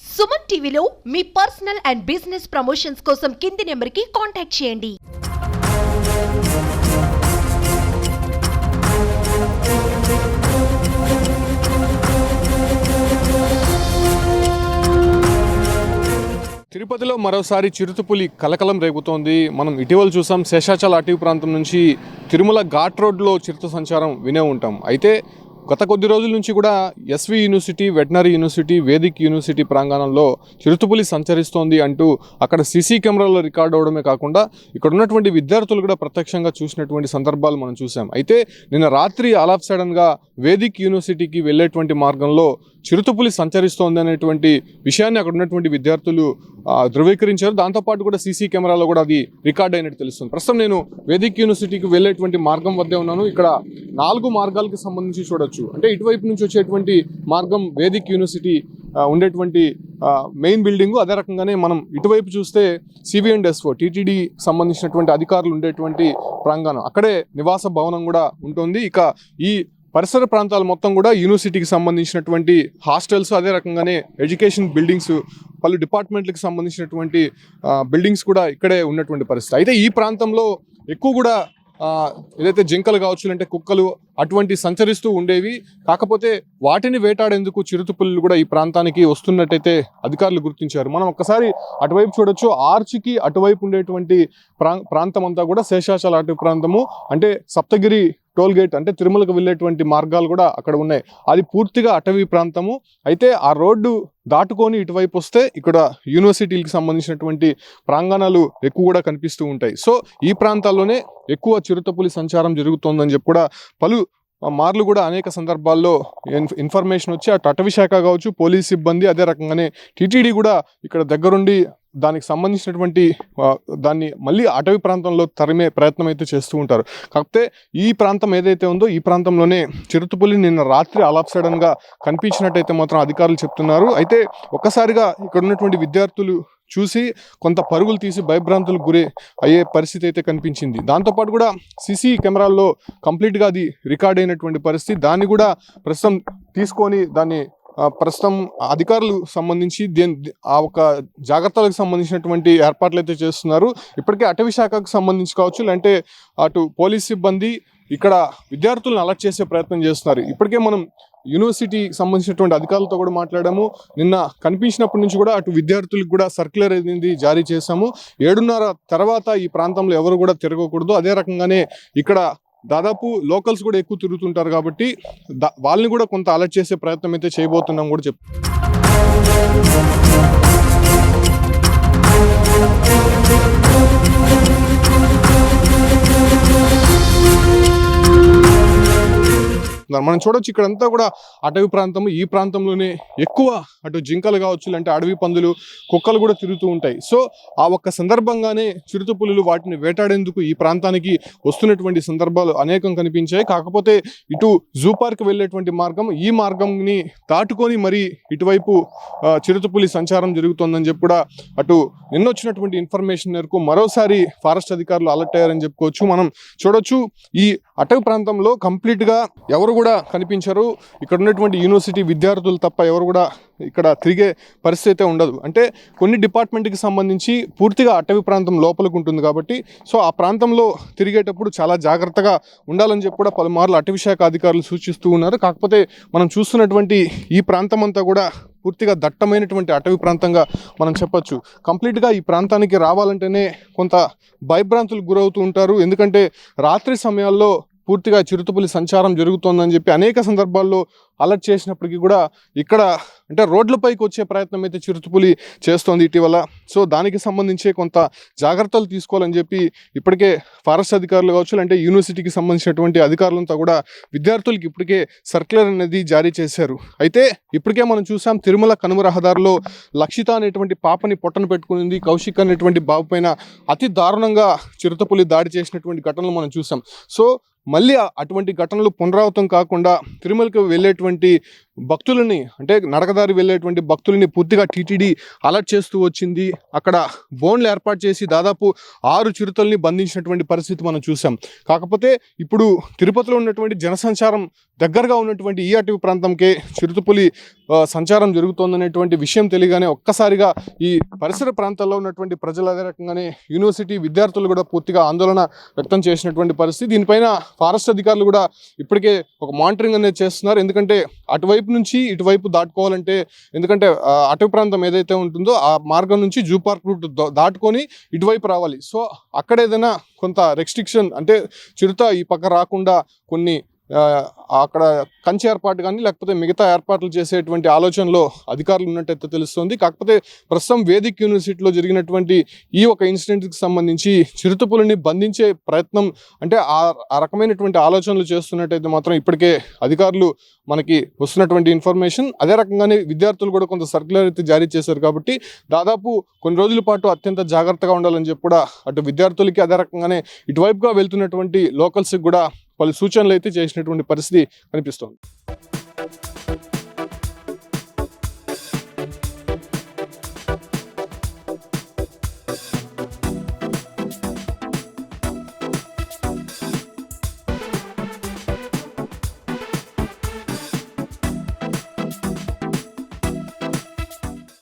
సుమన్ టీవీలో మీ personal and business promotions కోసం కింది నెంబర్కి కాంటాక్ట్ చేయండి. తిరుపతిలో మరోసారి చిరుతపులి కలకలం రేగుతోంది. మనం ఇటీవల చూసాం శేషాచల అటవీ ప్రాంతం నుంచి తిరుమల ఘాట్ రోడ్లో చిరుత సంచారం వినే ఉంటాం. అయితే గత కొద్ది రోజుల నుంచి కూడా SV university, veterinary university, Vedic university ప్రాంగణంలో చిరుతపులి సంచరిస్తోంది అంటూ అక్కడ సీసీ కెమెరాలో రికార్డ్ అవడమే కాకుండా ఇక్కడ ఉన్నటువంటి విద్యార్థులు కూడా ప్రత్యక్షంగా చూసినటువంటి సందర్భాలు మనం చూసాం. అయితే నిన్న రాత్రి ఆల్ ఆఫ్ సడన్గా వేదిక్ యూనివర్సిటీకి వెళ్ళేటువంటి మార్గంలో చిరుతపులి సంచరిస్తోంది అనేటువంటి విషయాన్ని అక్కడ ఉన్నటువంటి విద్యార్థులు ధృవీకరించారు. దాంతోపాటు కూడా సీసీ కెమెరాలో కూడా అది రికార్డ్ అయినట్టు తెలుస్తుంది. ప్రస్తుతం నేను వేదిక్ యూనివర్సిటీకి వెళ్ళేటువంటి మార్గం వద్దే ఉన్నాను. ఇక్కడ 4 మార్గాలకు సంబంధించి చూడొచ్చు. అంటే ఇటువైపు నుంచి వచ్చేటువంటి మార్గం వేదిక్ యూనివర్సిటీ ఉండేటువంటి మెయిన్ బిల్డింగు. అదే రకంగానే మనం ఇటువైపు చూస్తే CVNSO టీటీడీ సంబంధించినటువంటి అధికారులు ఉండేటువంటి ప్రాంగణం, అక్కడే నివాస భవనం కూడా ఉంటుంది. ఇక ఈ పరిసర ప్రాంతాలు మొత్తం కూడా యూనివర్సిటీకి సంబంధించినటువంటి హాస్టల్స్, అదే రకంగానే ఎడ్యుకేషన్ బిల్డింగ్స్, పలు డిపార్ట్మెంట్లకు సంబంధించినటువంటి బిల్డింగ్స్ కూడా ఇక్కడే ఉన్నటువంటి పరిస్థితి. అయితే ఈ ప్రాంతంలో ఎక్కువ కూడా ఏదైతే జింకలు కావచ్చు, అంటే కుక్కలు అటువంటి సంచరిస్తూ ఉండేవి. కాకపోతే వాటిని వేటాడేందుకు చిరుతపులులు కూడా ఈ ప్రాంతానికి వస్తున్నట్టయితే అధికారులు గుర్తించారు. మనం ఒక్కసారి అటువైపు చూడొచ్చు. ఆర్చికి అటువైపు ఉండేటువంటి ప్రాంతం అంతా కూడా శేషాచల అటవీ ప్రాంతము. అంటే సప్తగిరి టోల్ గేట్, అంటే తిరుమలకు వెళ్ళేటువంటి మార్గాలు కూడా అక్కడ ఉన్నాయి. అది పూర్తిగా అటవీ ప్రాంతము. అయితే ఆ రోడ్డు దాటుకొని ఇటువైపు వస్తే ఇక్కడ యూనివర్సిటీలకు సంబంధించినటువంటి ప్రాంగణాలు ఎక్కువ కూడా కనిపిస్తూ ఉంటాయి. సో ఈ ప్రాంతాల్లోనే ఎక్కువ చిరుతపులి సంచారం జరుగుతోందని చెప్పి కూడా పలు మార్లు కూడా అనేక సందర్భాల్లో ఇన్ఫర్మేషన్ వచ్చి అటు అటవీ శాఖ కావచ్చు, పోలీస్ సిబ్బంది, అదే రకంగానే టీటీడీ కూడా ఇక్కడ దగ్గరుండి దానికి సంబంధించినటువంటి దాన్ని మళ్ళీ అటవీ ప్రాంతంలో తరిమే ప్రయత్నం అయితే చేస్తూ ఉంటారు. కాకపోతే ఈ ప్రాంతం ఏదైతే ఉందో ఈ ప్రాంతంలోనే చిరుతపులి నిన్న రాత్రి ఆల్ ఆఫ్ సడన్గా కనిపించినట్టయితే మాత్రం అధికారులు చెప్తున్నారు. అయితే ఒక్కసారిగా ఇక్కడ ఉన్నటువంటి విద్యార్థులు చూసి కొంత పరుగులు తీసి భయభ్రాంతులకు గురి అయ్యే పరిస్థితి అయితే కనిపించింది. దాంతోపాటు కూడా సీసీ కెమెరాల్లో కంప్లీట్గా అది రికార్డ్ అయినటువంటి పరిస్థితి. దాన్ని కూడా ప్రస్తుతం తీసుకొని దాన్ని ప్రస్తుతం అధికారులు సంబంధించి ఆ ఒక జాగ్రత్తలకు సంబంధించినటువంటి ఏర్పాట్లు అయితే చేస్తున్నారు. ఇప్పటికే అటవీ శాఖకు సంబంధించి కావచ్చు, లేదంటే అటు పోలీస్ సిబ్బంది ఇక్కడ విద్యార్థులను అలర్ట్ చేసే ప్రయత్నం చేస్తున్నారు. ఇప్పటికే మనం యూనివర్సిటీకి సంబంధించినటువంటి అధికారులతో కూడా మాట్లాడాము. నిన్న కనిపించినప్పటి నుంచి కూడా అటు విద్యార్థులకు కూడా సర్క్యులర్ అనేది జారీ చేశాము. 7:30 తర్వాత ఈ ప్రాంతంలో ఎవరు కూడా తిరగకూడదు. అదే రకంగానే ఇక్కడ దాదాపు లోకల్స్ కూడా ఎక్కువ తిరుగుతుంటారు కాబట్టి వాళ్ళని కూడా కొంత అలర్ట్ చేసే ప్రయత్నం అయితే చేయబోతున్నాం కూడా మనం చూడొచ్చు. ఇక్కడంతా కూడా అటవీ ప్రాంతం. ఈ ప్రాంతంలోనే ఎక్కువ అటు జింకలు కావచ్చు, అంటే అడవి పందులు, కుక్కలు కూడా తిరుగుతూ ఉంటాయి. సో ఆ ఒక్క సందర్భంగానే చిరుతపులులు వాటిని వేటాడేందుకు ఈ ప్రాంతానికి వస్తున్నటువంటి సందర్భాలు అనేకం కనిపించాయి. కాకపోతే ఇటు జూ పార్క్ వెళ్ళేటువంటి మార్గం, ఈ మార్గంని దాటుకొని మరి ఇటువైపు చిరుతపులి సంచారం జరుగుతోందని చెప్పి కూడా అటు నిన్న వచ్చినటువంటి ఇన్ఫర్మేషన్ మేరకు మరోసారి ఫారెస్ట్ అధికారులు అలర్ట్ అయ్యారని చెప్పుకోవచ్చు. మనం చూడొచ్చు. ఈ అటవీ ప్రాంతంలో కంప్లీట్గా ఎవరు కూడా కనిపించరు. ఇక్కడ ఉన్నటువంటి యూనివర్సిటీ విద్యార్థులు తప్ప ఎవరు కూడా ఇక్కడ తిరిగే పరిస్థితి అయితే ఉండదు. అంటే కొన్ని డిపార్ట్మెంట్కి సంబంధించి పూర్తిగా అటవీ ప్రాంతం లోపలికి ఉంటుంది కాబట్టి సో ఆ ప్రాంతంలో తిరిగేటప్పుడు చాలా జాగ్రత్తగా ఉండాలని చెప్పి కూడా పలుమార్లు అటవీ శాఖ అధికారులు సూచిస్తూ ఉన్నారు. కాకపోతే మనం చూస్తున్నటువంటి ఈ ప్రాంతం అంతా కూడా పూర్తిగా దట్టమైనటువంటి అటవీ ప్రాంతంగా మనం చెప్పొచ్చు. కంప్లీట్గా ఈ ప్రాంతానికి రావాలంటేనే కొంత భయభ్రాంతులకు గురవుతూ ఉంటారు. ఎందుకంటే రాత్రి సమయాల్లో పూర్తిగా చిరుతపులి సంచారం జరుగుతోందని చెప్పి అనేక సందర్భాల్లో అలర్ట్ చేసినప్పటికీ కూడా ఇక్కడ అంటే రోడ్లపైకి వచ్చే ప్రయత్నం అయితే చిరుతపులి చేస్తోంది ఇటీవల. సో దానికి సంబంధించి కొంత జాగ్రత్తలు తీసుకోవాలని చెప్పి ఇప్పటికే ఫారెస్ట్ అధికారులు కావచ్చు, అంటే యూనివర్సిటీకి సంబంధించినటువంటి అధికారులంతా కూడా విద్యార్థులకి ఇప్పటికే సర్క్యులర్ అనేది జారీ చేశారు. అయితే ఇప్పటికే మనం చూసాం తిరుమల కనుమ రహదారిలో లక్షిత అనేటువంటి పాపని పొట్టను పెట్టుకునింది. కౌశిక్ అనేటువంటి బాబు పైన అతి దారుణంగా చిరుతపులి దాడి చేసినటువంటి ఘటనలు మనం చూసాం. సో మళ్ళీ అటువంటి ఘటనలు పునరావృతం కాకుండా తిరుమలకు వెళ్ళేటువంటి భక్తులని అంటే నడకదారి వెళ్ళేటువంటి భక్తులని పూర్తిగా టీటీడీ అలర్ట్ చేస్తూ వచ్చింది. అక్కడ బోన్లు ఏర్పాటు చేసి దాదాపు 6 చిరుతల్ని బంధించినటువంటి పరిస్థితి మనం చూసాం. కాకపోతే ఇప్పుడు తిరుపతిలో ఉన్నటువంటి జనసంచారం దగ్గరగా ఉన్నటువంటి ఈ అటవీ ప్రాంతంకే చిరుతపులి సంచారం జరుగుతోందనేటువంటి విషయం తెలియగానే ఒక్కసారిగా ఈ పరిసర ప్రాంతాల్లో ఉన్నటువంటి ప్రజలు అదే రకంగానే యూనివర్సిటీ విద్యార్థులు కూడా పూర్తిగా ఆందోళన వ్యక్తం చేసినటువంటి పరిస్థితి. దీనిపైన ఫారెస్ట్ అధికారులు కూడా ఇప్పటికే ఒక మానిటరింగ్ అనేది చేస్తున్నారు. ఎందుకంటే అటువైపు నుంచి ఇటువైపు దాటుకోవాలంటే ఎందుకంటే అటవీ ప్రాంతం ఏదైతే ఉంటుందో ఆ మార్గం నుంచి జూ పార్క్ రూట్ దాటుకొని ఇటువైపు రావాలి. సో అక్కడ ఏదైనా కొంత రెస్ట్రిక్షన్ అంటే చిరుత ఈ పక్క రాకుండా కొన్ని అక్కడ కంచె ఏర్పాటు కానీ లేకపోతే మిగతా ఏర్పాట్లు చేసేటువంటి ఆలోచనలో అధికారులు ఉన్నట్టయితే తెలుస్తుంది. కాకపోతే ప్రస్తుతం వేదిక్ యూనివర్సిటీలో జరిగినటువంటి ఈ ఒక ఇన్సిడెంట్కి సంబంధించి చిరుతపులిని బంధించే ప్రయత్నం అంటే ఆ రకమైనటువంటి ఆలోచనలు చేస్తున్నట్టయితే మాత్రం ఇప్పటికే అధికారులు మనకి వస్తున్నటువంటి ఇన్ఫర్మేషన్ అదే రకంగానే విద్యార్థులు కూడా కొంత సర్క్యులర్ అయితే జారీ చేశారు. కాబట్టి దాదాపు కొన్ని రోజుల పాటు అత్యంత జాగ్రత్తగా ఉండాలని చెప్పి కూడా అటు విద్యార్థులకి అదే రకంగానే ఇటువైపుగా వెళ్తున్నటువంటి లోకల్స్కి కూడా పలు సూచనలు అయితే చేసినటువంటి పరిస్థితి కనిపిస్తోంది.